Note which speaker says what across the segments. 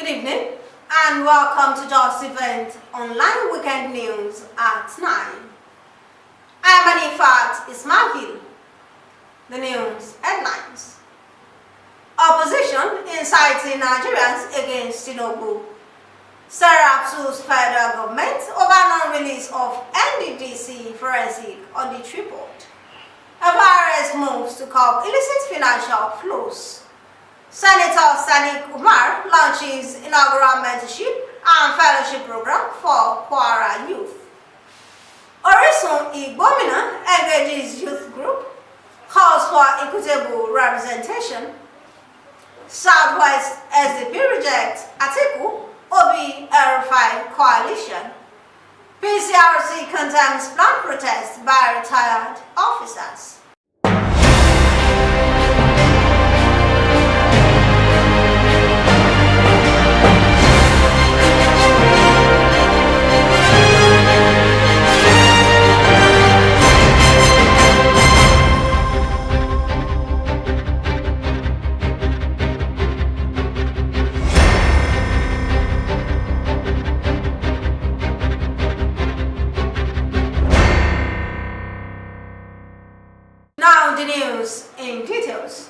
Speaker 1: Good evening and welcome to Jeo Weekend online weekend news at 9. I'm Anifat Ismail. The news headlines. Opposition inciting Nigerians against Tinubu. Sarah sues federal government over non-release of NDDC forensic audit report. FRS moves to curb illicit financial flows. Senator Sadiq Umar launches inaugural mentorship and fellowship program for Kwara youth. Orisun Igbomina engages youth group, calls for equitable representation. Southwest SDP rejects Atiku Obi Erufai coalition. PCRC condemns planned protest by retired officers. Now the news in details.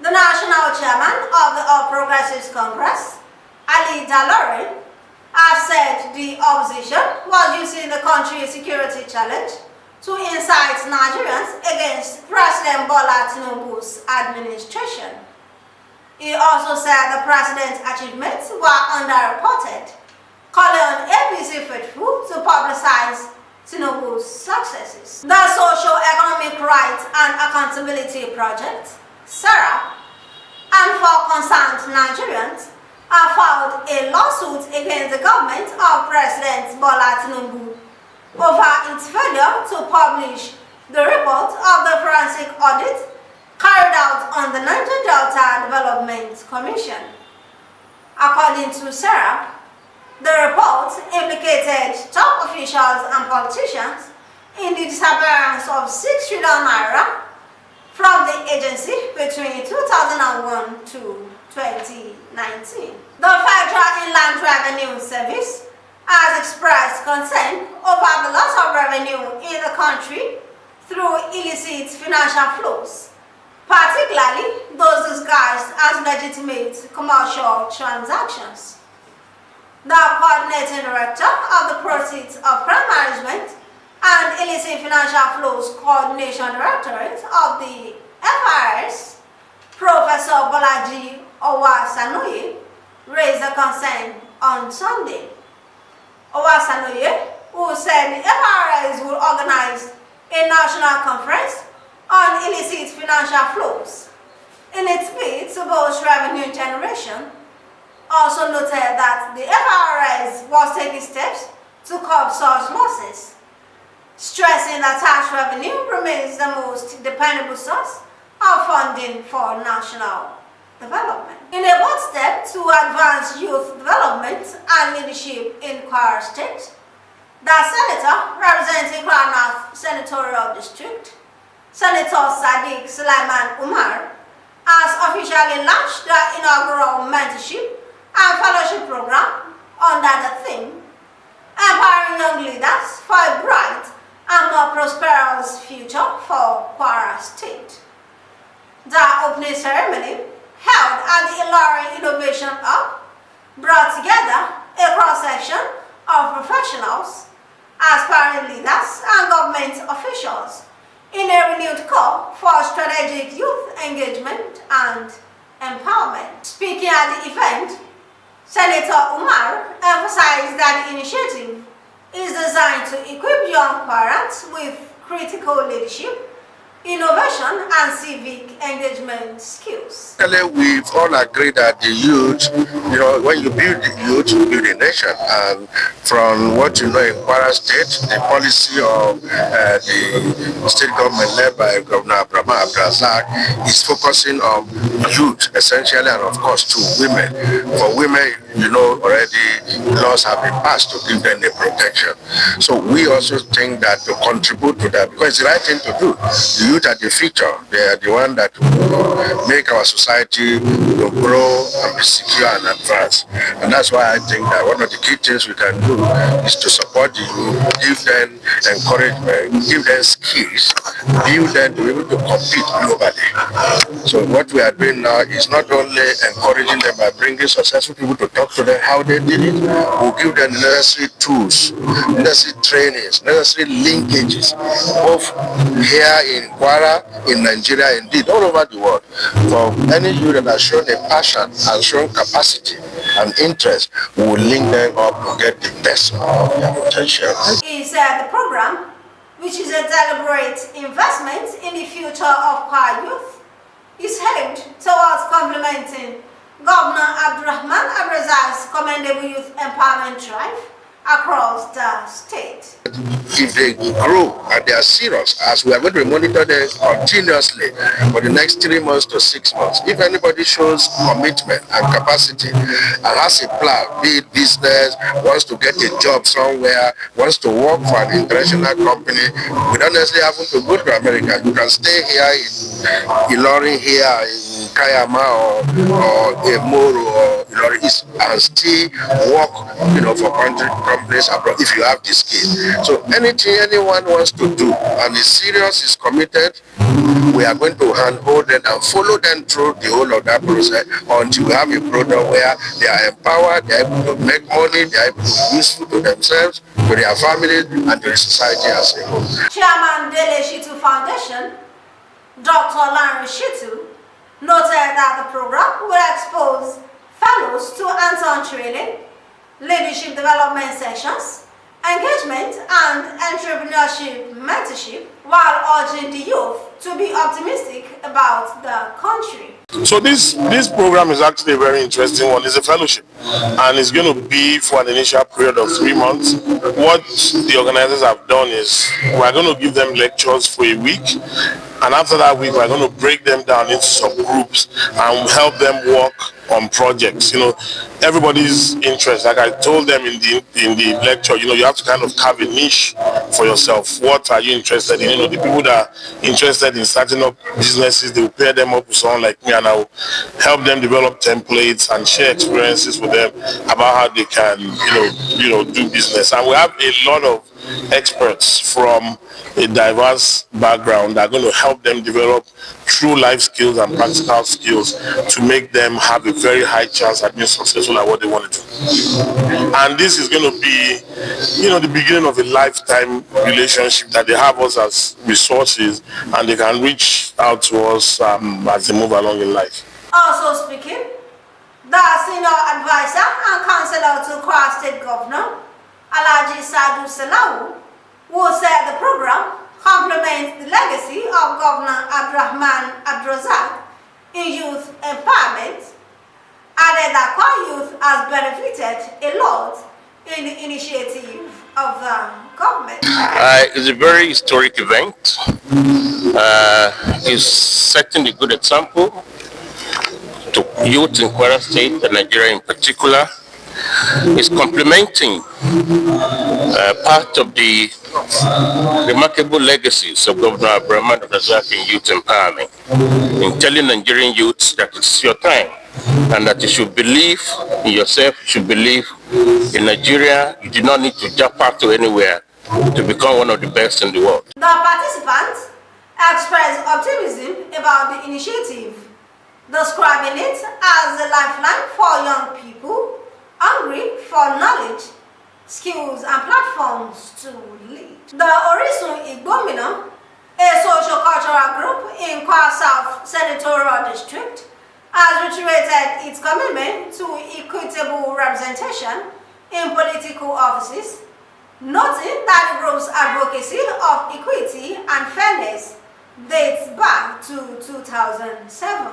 Speaker 1: The national chairman of the All Progressives Congress, Ali Dalori, has said the opposition was using the country's security challenge to incite Nigerians against President Bola Tinubu's administration. He also said the president's achievements were underreported, calling on APC faithful to publicize Tinubu's successes. The Socio-Economic Rights and Accountability Project, SERA, and for concerned Nigerians have filed a lawsuit against the government of President Bola Tinubu over its failure to publish the report of the forensic audit carried out on the Niger Delta Development Commission. According to SERA, the report implicated top officials and politicians in the disappearance of 6 trillion naira from the agency between 2001 to 2019. The Federal Inland Revenue Service has expressed concern over the loss of revenue in the country through illicit financial flows, particularly those disguised as legitimate commercial transactions. The Coordinating Director of the Proceeds of Crime Management and Illicit Financial Flows Coordination Directorate of the FRS, Professor Bolaji Owasanoye, raised a concern on Sunday. Owasanoye, who said the FRS will organize a national conference on illicit financial flows in its bid to boost revenue generation, also noted that the FRS was taking steps to curb such losses, stressing that tax revenue remains the most dependable source of funding for national development. In a bold step to advance youth development and leadership in Kwara State, the senator representing Kwara North Senatorial District, Senator Sadiq Sulaiman Umar, has officially launched the inaugural mentorship and fellowship program under the theme Empowering Young Leaders for a Bright and More Prosperous Future for Kwara State. The opening ceremony, held at the Ilorin Innovation Hub, brought together a cross-section of professionals, aspiring leaders and government officials in a renewed call for strategic youth engagement and empowerment. Speaking at the event, Senator Umar emphasized that the initiative is designed to equip young parents with critical leadership, innovation, and civic engagement skills.
Speaker 2: We've all agreed that the youth, when you build the youth, you build a nation. And from what you know in Kwara State, the policy of the state government led by Governor Abraham Abdrazak is focusing on youth essentially, and of course to women. For women, already laws have been passed to give them the protection. So we also think that to contribute to that, because it's the right thing to do. The youth are the future. They are the one that will make our society grow and be secure. mature and advanced. And that's why I think that one of the key things we can do is to support the youth, give them encouragement, give them skills, build them to be able to compete globally. So what we are doing now is not only encouraging them by bringing successful people to talk to them how they did it, we'll give them the necessary tools, necessary trainings, necessary linkages, both here in Kwara, in Nigeria, indeed all over the world. For any youth that has shown a passion and shown capacity and interest, we will link them up to get the best of their potential.
Speaker 1: He said the program, which is a deliberate investment in the future of our youth, is aimed towards complementing Governor Abdurrahman Abrazak's commendable youth empowerment drive across the state.
Speaker 2: If they grow and they are serious, as we are going to monitor them continuously for the next 3 months to 6 months, if anybody shows commitment and capacity and has a plan, be it business, wants to get a job somewhere, wants to work for an international company, we don't necessarily have to go to America. You can stay here in Ilorin, here in Kayama or Emoro or Ilorin East and still work, for companies abroad if you have the skill. So anything anyone wants to do and is serious, is committed, we are going to handhold them and follow them through the whole of that process until we have a product where they are empowered, they are able to make money, they are able to be useful to themselves, to their families, and to the society as a whole.
Speaker 1: Chairman Dele Shitu Foundation, Dr. Larry Shitu, noted that the program will expose fellows to hands-on training, leadership development sessions, engagement and entrepreneurship mentorship, while urging the youth to be optimistic about the country.
Speaker 3: So this program is actually a very interesting one. It's a fellowship and it's going to be for an initial period of 3 months. What the organizers have done is we're going to give them lectures for a week, and after that week we're going to break them down into some groups and help them work on projects. Everybody's interest, like I told them in the lecture, you have to kind of carve a niche for yourself. What are you interested in? The people that are interested in starting up businesses, they will pair them up with someone like me, and I will help them develop templates and share experiences with them about how they can, do business. And we have a lot of experts from a diverse background that are going to help them develop true life skills and practical skills to make them have a very high chance at being successful at what they want to do. And this is going to be, the beginning of a lifetime relationship that they have us as resources, and they can reach out to us as they move along in life.
Speaker 1: Also speaking, the senior advisor and counselor to Kwara State Governor, Alhaji Sadu Salawu, who said the program complements the legacy of Governor Abdurrahman Abrazak in youth empowerment, added that Kwara youth has benefited a lot in the initiative of the government.
Speaker 4: It's a very historic event. It's setting a good example to youth in Kwara State and Nigeria in particular. It's complementing part of the remarkable legacies of Governor Abdurrahman Abrazak in youth empowerment, in telling Nigerian youths that it's your time and that you should believe in yourself, you should believe in Nigeria. You do not need to jump out to anywhere to become one of the best in the world.
Speaker 1: The participants expressed optimism about the initiative, describing it as a lifeline for young people hungry for knowledge, skills and platforms to lead. The Orisun Igbomina, a social-cultural group in Kwara South Senatorial District, has reiterated its commitment to equitable representation in political offices, noting that the group's advocacy of equity and fairness dates back to 2007.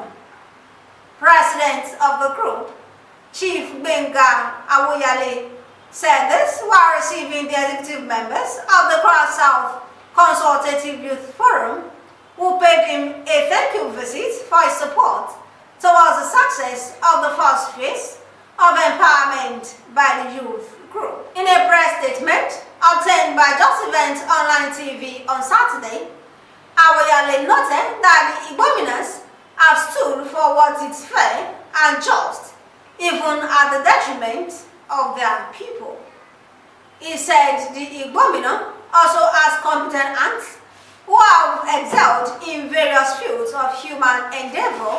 Speaker 1: President of the group, Chief Benga Awoyale, said this while receiving the executive members of the Kwara South Consultative Youth Forum, who paid him a thank you visit for his support towards the success of the first phase of empowerment by the youth group. In a press statement obtained by Just Events Online TV on Saturday, Awoyale noted that the Igbominas have stood for what is fair and just even at the detriment of their people. He said the Igbomina also has competent ants who have excelled in various fields of human endeavor,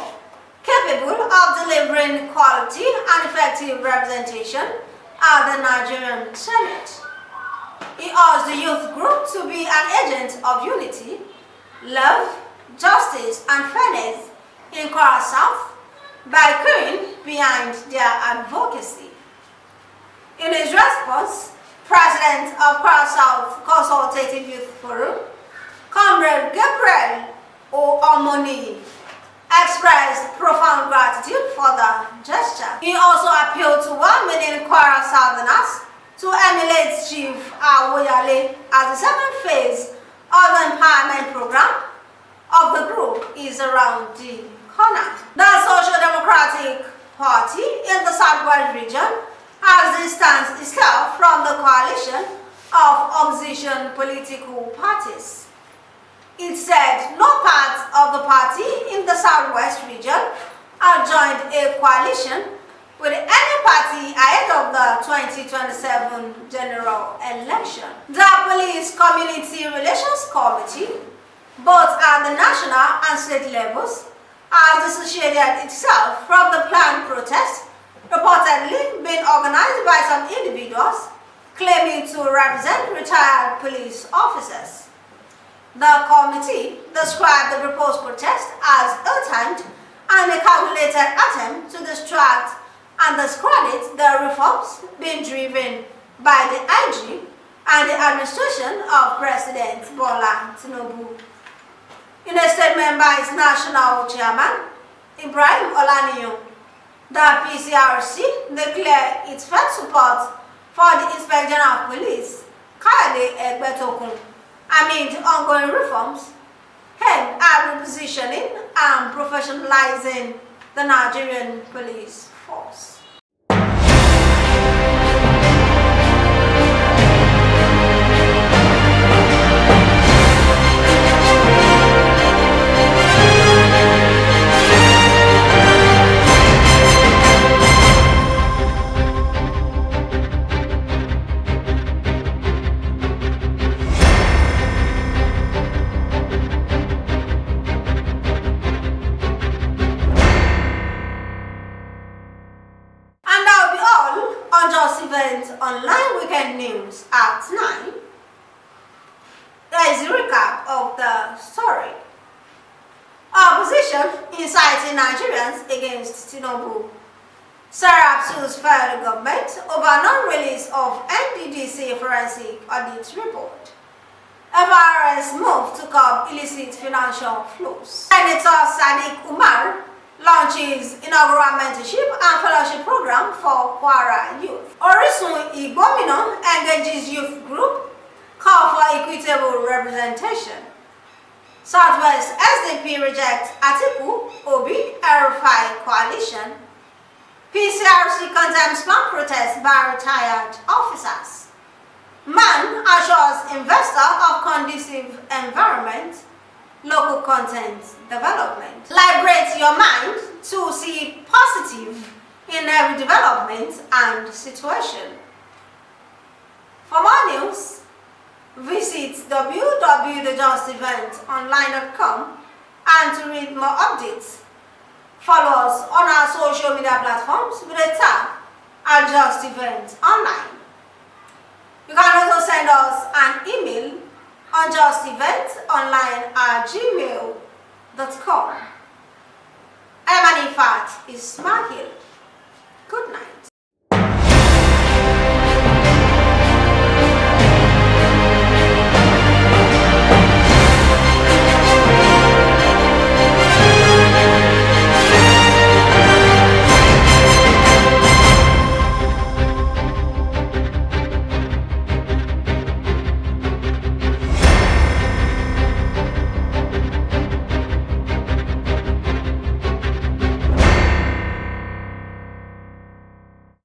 Speaker 1: capable of delivering quality and effective representation at the Nigerian Senate. He urged the youth group to be an agent of unity, love, justice, and fairness in Kwara South by queuing behind their advocacy. In his response, President of Kwara South Consultative Youth Forum, Comrade Gabriel Omoni, expressed profound gratitude for the gesture. He also appealed to 1 million Kwara Southerners to emulate Chief Awoyale as the second phase of the empowerment program of the group is around the corner. The Social Democratic Party in the Southwest region has distanced itself from the coalition of opposition political parties. It said no part of the party in the Southwest region have joined a coalition with any party ahead of the 2027 general election. The Police Community Relations Committee, both at the national and state levels, has dissociated itself from the planned protest reportedly being organized by some individuals claiming to represent retired police officers. The committee described the proposed protest as ill-timed and a calculated attempt to distract and discredit the reforms being driven by the IG and the administration of President Bola Tinubu. In a statement by its national chairman, Ibrahim Olaniyan, the PCRC declared its firm support for the Inspector General of Police, Kayode Egbetokun, amid ongoing reforms aimed at repositioning and professionalizing the Nigerian police force. Online weekend news at 9. There is a recap of the story. Opposition inciting Nigerians against Tinubu. Sarah sues federal government over non-release of NDDC forensic audit report. FRS move to curb illicit financial flows. Senator Sadiq Umar launches inaugural mentorship and fellowship program for Kwara youth. Orisun Igbomina engages youth group, call for equitable representation. Southwest SDP rejects Atiku Obi El-Rufai coalition. PCRC condemns plan protest by retired officers. Man assures investor of conducive environment. Local content development. Liberate your mind to see positive in every development and situation. For more news, visit www.thejusteventonline.com and to read more updates, follow us on our social media platforms with a tab at Just Event Online. You can also send us an email on justeventonline@gmail.com. I'm Anifat Ismail. Good night.